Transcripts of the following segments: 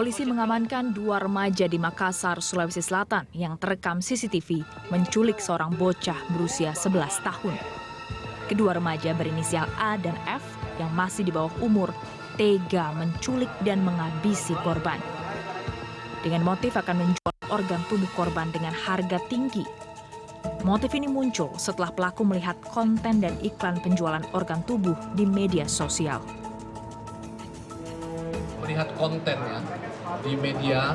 Polisi mengamankan 2 remaja di Makassar, Sulawesi Selatan yang terekam CCTV menculik seorang bocah berusia 11 tahun. Kedua remaja berinisial A dan F yang masih di bawah umur tega menculik dan menghabisi korban. Dengan motif akan menjual organ tubuh korban dengan harga tinggi. Motif ini muncul setelah pelaku melihat konten dan iklan penjualan organ tubuh di media sosial. Melihat kontennya di media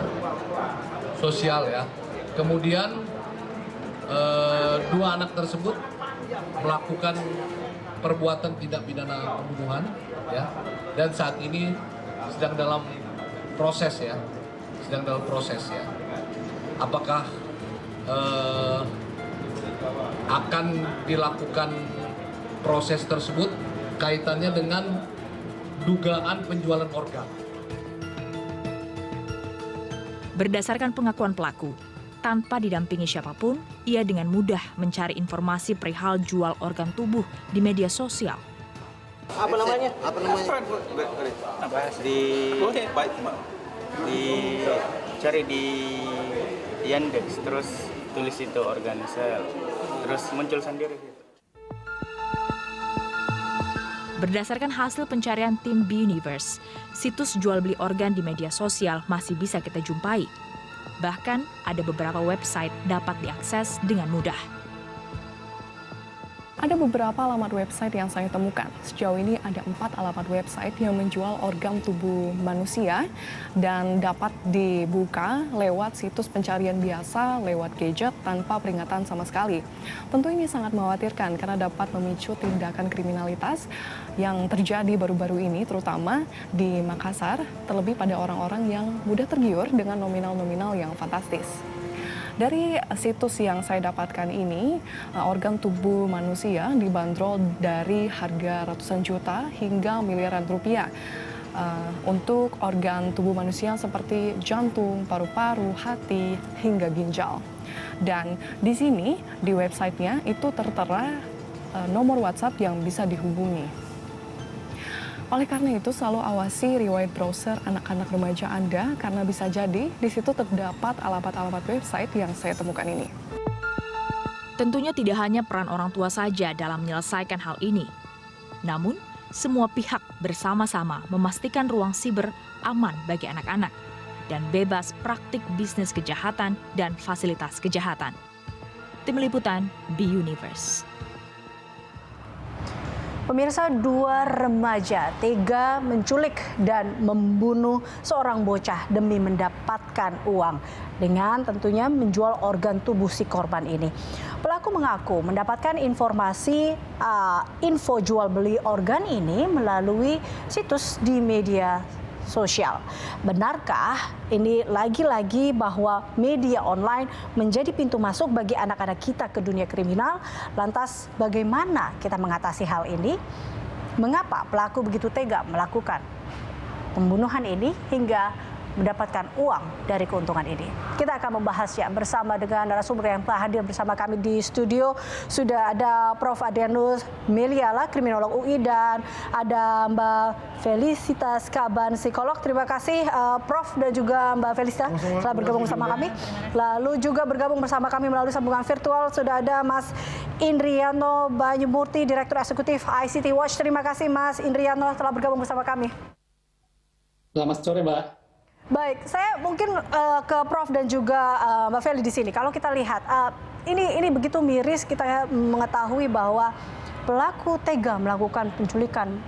sosial ya. Kemudian 2 anak tersebut melakukan perbuatan tidak pidana pembunuhan ya. Dan saat ini sedang dalam proses ya. Apakah akan dilakukan proses tersebut kaitannya dengan dugaan penjualan organ. Berdasarkan pengakuan pelaku, tanpa didampingi siapapun, ia dengan mudah mencari informasi perihal jual organ tubuh di media sosial. Apa namanya? Cari di Yandex, terus tulis itu organ sel, terus muncul sendiri. Berdasarkan hasil pencarian tim B-Universe, situs jual beli organ di media sosial masih bisa kita jumpai. Bahkan ada beberapa website dapat diakses dengan mudah. Ada beberapa alamat website yang saya temukan. Sejauh ini ada 4 alamat website yang menjual organ tubuh manusia dan dapat dibuka lewat situs pencarian biasa, lewat gadget tanpa peringatan sama sekali. Tentu ini sangat mengkhawatirkan karena dapat memicu tindakan kriminalitas yang terjadi baru-baru ini, terutama di Makassar, terlebih pada orang-orang yang mudah tergiur dengan nominal-nominal yang fantastis. Dari situs yang saya dapatkan ini, organ tubuh manusia dibanderol dari harga ratusan juta hingga miliaran rupiah. Untuk organ tubuh manusia seperti jantung, paru-paru, hati, hingga ginjal. Dan di sini, di websitenya itu tertera nomor WhatsApp yang bisa dihubungi. Oleh karena itu, selalu awasi riwayat browser anak-anak remaja Anda karena bisa jadi di situ terdapat alamat-alamat website yang saya temukan ini. Tentunya tidak hanya peran orang tua saja dalam menyelesaikan hal ini. Namun, semua pihak bersama-sama memastikan ruang siber aman bagi anak-anak dan bebas praktik bisnis kejahatan dan fasilitas kejahatan. Tim Liputan B-Universe. Pemirsa, 2 remaja tega menculik dan membunuh seorang bocah demi mendapatkan uang dengan tentunya menjual organ tubuh si korban ini. Pelaku mengaku mendapatkan informasi info jual beli organ ini melalui situs di media sosial. Benarkah ini lagi-lagi bahwa media online menjadi pintu masuk bagi anak-anak kita ke dunia kriminal? Lantas bagaimana kita mengatasi hal ini? Mengapa pelaku begitu tega melakukan pembunuhan ini hingga mendapatkan uang dari keuntungan ini? Kita akan membahasnya bersama dengan narasumber yang telah hadir bersama kami di studio. Sudah ada Prof. Adrianus Meliala, kriminolog UI, dan ada Mbak Felicitas Kaban, psikolog. Terima kasih Prof. dan juga Mbak Felicitas telah bergabung bersama kami. Lalu juga bergabung bersama kami melalui sambungan virtual sudah ada Mas Indriano Banyumurti, Direktur Eksekutif ICT Watch. Terima kasih Mas Indriano telah bergabung bersama kami. Selamat sore, Mbak. Baik, saya mungkin ke Prof dan juga Mbak Feli di sini. Kalau kita lihat, ini begitu miris kita mengetahui bahwa pelaku tega melakukan penculikan,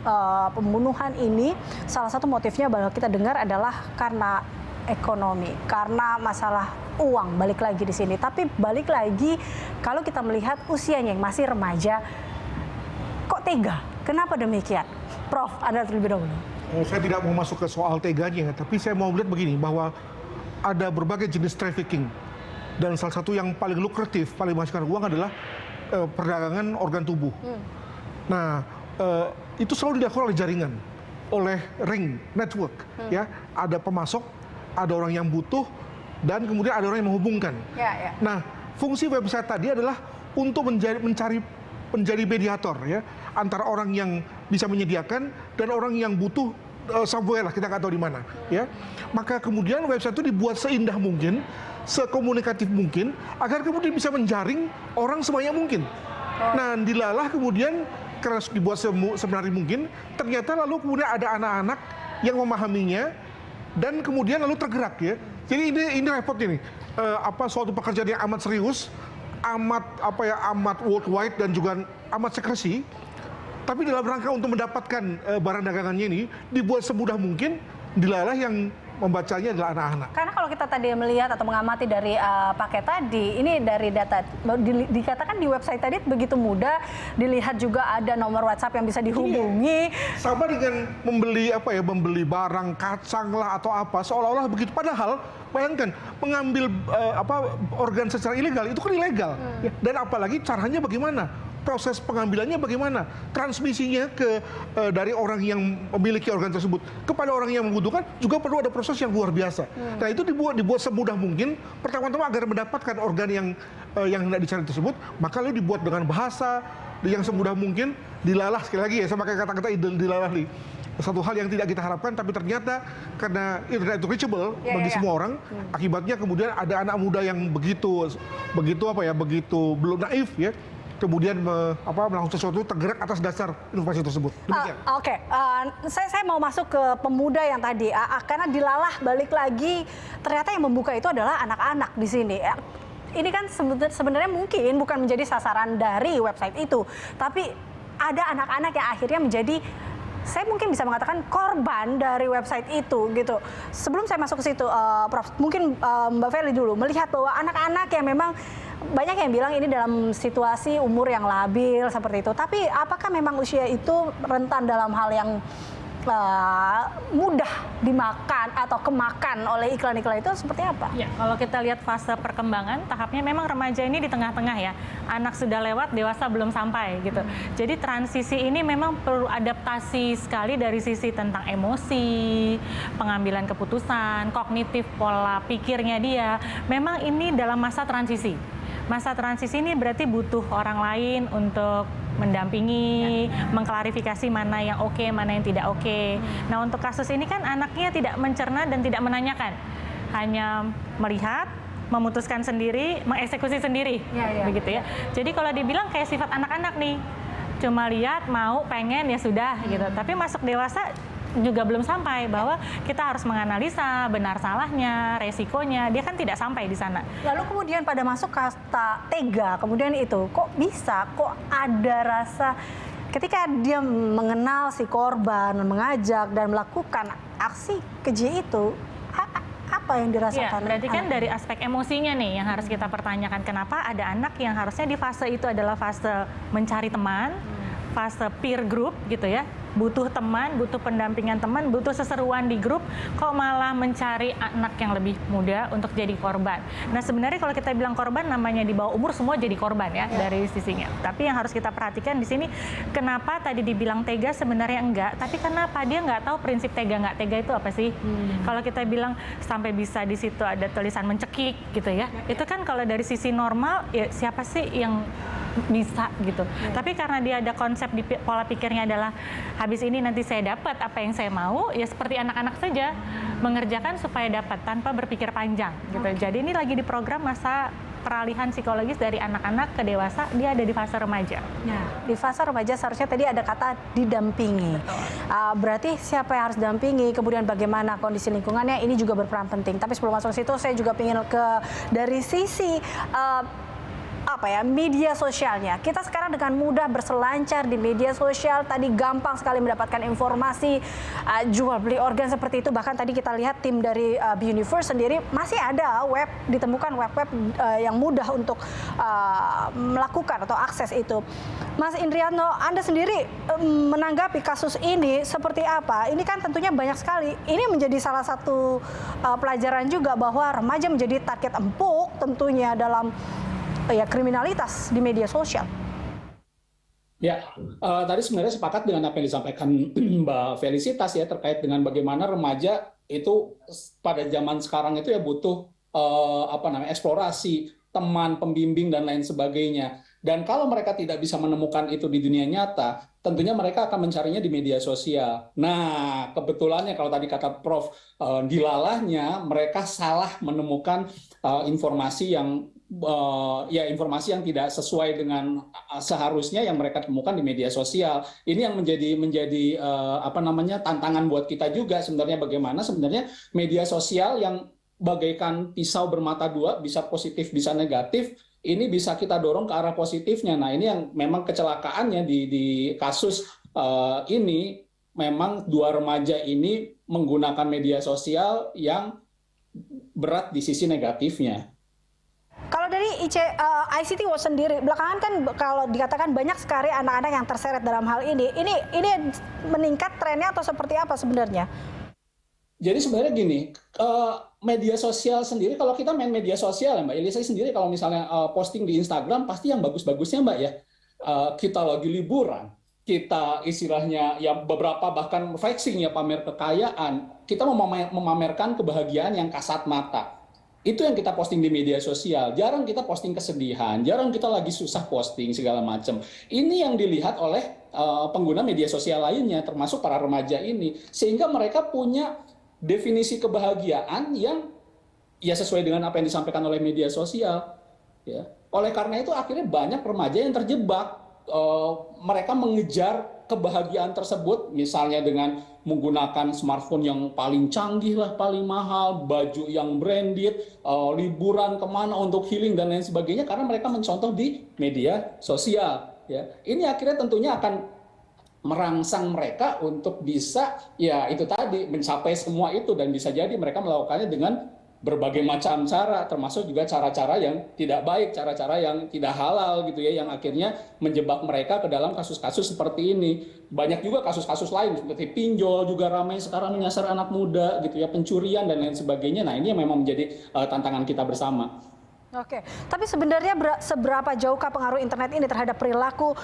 pembunuhan ini. Salah satu motifnya bahwa kita dengar adalah karena ekonomi, karena masalah uang. Balik lagi di sini. Tapi balik lagi, kalau kita melihat usianya yang masih remaja, kok tega? Kenapa demikian? Prof, Anda terlebih dahulu. Saya tidak mau masuk ke soal teganya, tapi saya mau melihat begini, bahwa ada berbagai jenis trafficking. Dan salah satu yang paling lukratif, paling menghasilkan uang adalah perdagangan organ tubuh. Nah, itu selalu dilakukan oleh jaringan, oleh ring, network. Ya, ada pemasok, ada orang yang butuh, dan kemudian ada orang yang menghubungkan. Nah, fungsi website tadi adalah untuk menjadi mediator ya, antara orang yang bisa menyediakan dan orang yang butuh somewhere lah, kita nggak tahu di mana, ya. Maka kemudian website itu dibuat seindah mungkin, sekomunikatif mungkin, agar kemudian bisa menjaring orang sebanyak mungkin. Nah, dilalah kemudian karena dibuat sebenarnya mungkin, ternyata lalu kemudian ada anak-anak yang memahaminya dan kemudian lalu tergerak, ya. Jadi ini repot ini, suatu pekerjaan yang amat serius, amat worldwide dan juga amat sekresi. Tapi dalam rangka untuk mendapatkan barang dagangannya ini dibuat semudah mungkin, dilalah yang membacanya adalah anak-anak. Karena kalau kita tadi melihat atau mengamati dari paket tadi, ini dari data dikatakan di website tadi begitu mudah, dilihat juga ada nomor WhatsApp yang bisa dihubungi. Sama dengan membeli barang kacang lah atau apa, seolah-olah begitu. Padahal bayangkan mengambil organ secara ilegal itu kan ilegal. Dan apalagi caranya bagaimana? Proses pengambilannya bagaimana, transmisinya dari orang yang memiliki organ tersebut kepada orang yang membutuhkan juga perlu ada proses yang luar biasa. Nah, itu dibuat semudah mungkin. Pertama-tama agar mendapatkan organ yang hendak dicari tersebut, maka lalu dibuat dengan bahasa yang semudah mungkin, dilalah sekali lagi ya, sama kayak kata-kata dilalah nih. Satu hal yang tidak kita harapkan, tapi ternyata karena internet itu reachable bagi semua orang, akibatnya kemudian ada anak muda yang begitu belum naif, ya. Kemudian melakukan sesuatu tergerak atas dasar informasi tersebut. Demikian. Saya mau masuk ke pemuda yang tadi, karena dilalah balik lagi, ternyata yang membuka itu adalah anak-anak di sini. Ini kan sebenarnya mungkin bukan menjadi sasaran dari website itu, tapi ada anak-anak yang akhirnya menjadi, saya mungkin bisa mengatakan korban dari website itu gitu. Sebelum saya masuk ke situ, Prof, mungkin Mbak Feli dulu melihat bahwa anak-anak yang memang banyak yang bilang ini dalam situasi umur yang labil seperti itu. Tapi apakah memang usia itu rentan dalam hal yang mudah dimakan atau kemakan oleh iklan-iklan itu seperti apa? Ya, kalau kita lihat fase perkembangan, tahapnya memang remaja ini di tengah-tengah ya. Anak sudah lewat, dewasa belum sampai gitu. Jadi transisi ini memang perlu adaptasi sekali dari sisi tentang emosi, pengambilan keputusan, kognitif, pola pikirnya dia. Memang ini dalam masa transisi. Masa transisi ini berarti butuh orang lain untuk mendampingi, mengklarifikasi mana yang oke, mana yang tidak oke. Nah, untuk kasus ini kan anaknya tidak mencerna dan tidak menanyakan. Hanya melihat, memutuskan sendiri, mengeksekusi sendiri. Begitu ya. Jadi kalau dibilang kayak sifat anak-anak nih, cuma lihat, mau, pengen, ya sudah gitu. Tapi masuk dewasa juga belum sampai, bahwa kita harus menganalisa benar salahnya, resikonya, dia kan tidak sampai di sana. Lalu kemudian pada masuk kata tega, kemudian itu kok bisa, kok ada rasa ketika dia mengenal si korban, mengajak dan melakukan aksi keji itu, apa yang dirasakan? Ya, berarti kan dari aspek emosinya nih yang harus kita pertanyakan, kenapa ada anak yang harusnya di fase itu adalah fase mencari teman, fase peer group gitu ya, butuh teman, butuh pendampingan teman, butuh seseruan di grup, kok malah mencari anak yang lebih muda untuk jadi korban. Nah, sebenarnya kalau kita bilang korban, namanya di bawah umur semua jadi korban ya dari sisinya. Tapi yang harus kita perhatikan di sini, kenapa tadi dibilang tega, sebenarnya enggak, tapi kenapa dia nggak tahu prinsip tega nggak tega itu apa sih? Kalau kita bilang sampai bisa di situ ada tulisan mencekik gitu ya, itu kan kalau dari sisi normal ya siapa sih yang bisa gitu. Tapi karena dia ada konsep di pola pikirnya adalah habis ini nanti saya dapat apa yang saya mau, ya seperti anak-anak saja mengerjakan supaya dapat tanpa berpikir panjang gitu. Jadi ini lagi di program masa peralihan psikologis dari anak-anak ke dewasa, dia ada di fase remaja. Ya, di fase remaja seharusnya tadi ada kata didampingi. Berarti siapa yang harus dampingi, kemudian bagaimana kondisi lingkungannya, ini juga berperan penting. Tapi sebelum masuk ke situ, saya juga ingin dari sisi media sosialnya. Kita sekarang dengan mudah berselancar di media sosial, tadi gampang sekali mendapatkan informasi jual beli organ seperti itu. Bahkan tadi kita lihat tim dari Buniverse sendiri masih ada ditemukan web-web yang mudah untuk melakukan atau akses itu. Mas Indrianto, Anda sendiri menanggapi kasus ini seperti apa? Ini kan tentunya banyak sekali. Ini menjadi salah satu pelajaran juga bahwa remaja menjadi target empuk tentunya dalam kriminalitas di media sosial. Ya, tadi sebenarnya sepakat dengan apa yang disampaikan Mbak Felicitas ya, terkait dengan bagaimana remaja itu pada zaman sekarang itu ya butuh eksplorasi, teman, pembimbing dan lain sebagainya. Dan kalau mereka tidak bisa menemukan itu di dunia nyata, tentunya mereka akan mencarinya di media sosial. Nah, kebetulannya kalau tadi kata Prof, dilalahnya mereka salah menemukan informasi yang informasi yang tidak sesuai dengan seharusnya yang mereka temukan di media sosial. Ini yang menjadi tantangan buat kita juga sebenarnya, bagaimana sebenarnya media sosial yang bagaikan pisau bermata dua, bisa positif bisa negatif, ini bisa kita dorong ke arah positifnya. Nah, ini yang memang kecelakaannya di kasus ini, memang 2 remaja ini menggunakan media sosial yang berat di sisi negatifnya. Kalau dari ICT Watch sendiri, belakangan kan kalau dikatakan banyak sekali anak-anak yang terseret dalam hal ini meningkat trennya atau seperti apa sebenarnya? Jadi sebenarnya gini, media sosial sendiri, kalau kita main media sosial ya Mbak Elisa sendiri, kalau misalnya posting di Instagram, pasti yang bagus-bagusnya Mbak ya. Kita lagi liburan, kita istilahnya ya beberapa bahkan flexing ya, pamer kekayaan, kita memamerkan kebahagiaan yang kasat mata. Itu yang kita posting di media sosial. Jarang kita posting kesedihan, jarang kita lagi susah posting segala macam. Ini yang dilihat oleh pengguna media sosial lainnya, termasuk para remaja ini, sehingga mereka punya definisi kebahagiaan yang ya sesuai dengan apa yang disampaikan oleh media sosial. Ya. Oleh karena itu akhirnya banyak remaja yang terjebak. Mereka mengejar kebahagiaan tersebut, misalnya dengan menggunakan smartphone yang paling canggih lah, paling mahal, baju yang branded, liburan kemana untuk healing dan lain sebagainya, karena mereka mencontoh di media sosial. Ya. Ini akhirnya tentunya akan merangsang mereka untuk bisa ya itu tadi mencapai semua itu, dan bisa jadi mereka melakukannya dengan berbagai macam cara, termasuk juga cara-cara yang tidak baik, cara-cara yang tidak halal gitu ya, yang akhirnya menjebak mereka ke dalam kasus-kasus seperti ini. Banyak juga kasus-kasus lain seperti pinjol juga ramai sekarang menyasar anak muda gitu ya, pencurian dan lain sebagainya. Nah, ini yang memang menjadi tantangan kita bersama. Oke, tapi sebenarnya seberapa jauhkah pengaruh internet ini terhadap perilaku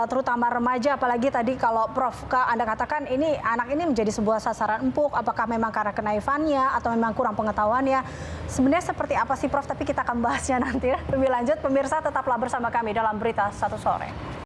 terutama remaja, apalagi tadi kalau Prof Anda katakan ini anak ini menjadi sebuah sasaran empuk, apakah memang karena kenaifannya atau memang kurang pengetahuannya? Sebenarnya seperti apa sih Prof? Tapi kita akan bahasnya nanti ya lebih lanjut. Pemirsa tetaplah bersama kami dalam Berita Satu Sore.